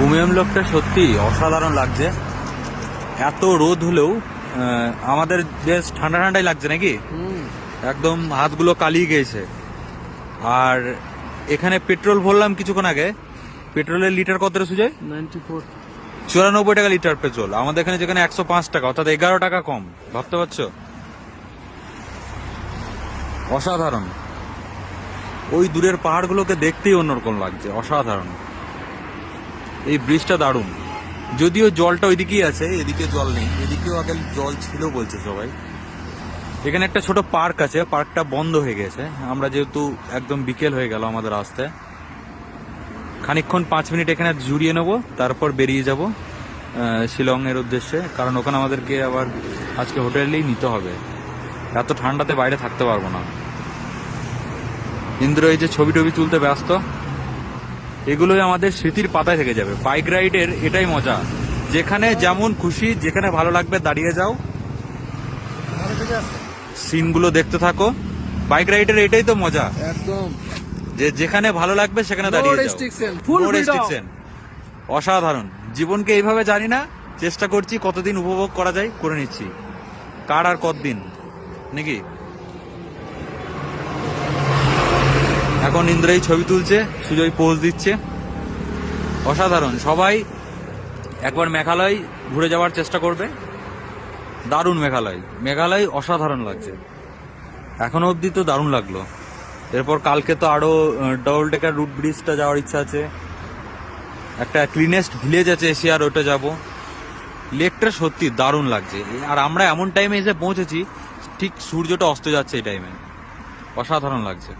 উমিয়াম লেকটা সত্যি অসাধারণ লাগছে। এত রোদ হলেও আমাদের বেশ ঠান্ডা ঠান্ডাই লাগছে নাকি, একদম হাতগুলো কালিয়ে গিয়েছে। আর এখানে পেট্রোল ভরলাম কিছুক্ষণ আগে, পেট্রোলের লিটার কত রে সুজয়? 94 টাকা লিটার পেট্রোল। আমাদের এখানে যেখানে 105 টাকা, অর্থাৎ 11 টাকা কম। ভাবতে পারছো? অসাধারণ। ওই দূরের পাহাড়গুলোকে দেখতেই অন্যরকম লাগছে, অসাধারণ। এই ব্রিজটা দারুণ, যদিও জলটা ওইদিকেই আছে, এদিকে জল নেই। এদিকেও আগে জল ছিল বলছে সবাই। এখানে একটা ছোট পার্ক আছে, পার্কটা বন্ধ হয়ে গেছে। আমরা যেহেতু একদম বিকেল হয়ে গেল আমাদের আসতে, খানিকক্ষণ 5 মিনিট এখানে জুড়িয়ে নেবো, তারপর বেরিয়ে যাব শিলংয়ের উদ্দেশ্যে। কারণ ওখানে আমাদেরকে আবার আজকে হোটেলেই নিতে হবে, এত ঠান্ডাতে বাইরে থাকতে পারবো না। ইন্দ্র এই যে ছবি টবি তুলতে ব্যস্ত, এগুলোই আমাদের স্মৃতির পাতায় থেকে যাবে। বাইক রাইডের এটাই মজা, যেখানে যেমন খুশি, যেখানে ভালো লাগবে দাঁড়িয়ে যাও, সিনগুলো দেখতে থাকো। বাইক রাইডের এটাই তো মজা, একদম, যে যেখানে ভালো লাগবে সেখানে দাঁড়িয়ে যাও। ফুল No restriction। অসাধারণ। জীবনকে এইভাবে জানি না, চেষ্টা করছি কতদিন উপভোগ করা যায় করে নিচ্ছি, কার আর কতদিন নাকি। এখন ইন্দ্রাই ছবি তুলছে, সুজয় পোজ দিচ্ছে। অসাধারণ। সবাই একবার মেঘালয় ঘুরে যাওয়ার চেষ্টা করবে, দারুণ মেঘালয়। মেঘালয় অসাধারণ লাগছে, এখনো অবধি তো দারুণ লাগলো। এরপর কালকে তো আরো ডবল টেকার রুট ব্রিজটা যাওয়ার ইচ্ছা আছে, একটা ক্লিনেস্ট ভিলেজ আছে এশিয়ার, ওটা যাব। লেকটা সত্যি দারুণ লাগছে। আর আমরা এমন টাইমে এসে পৌঁছেছি, ঠিক সূর্যটা অস্ত যাচ্ছে এই টাইমে, অসাধারণ লাগছে।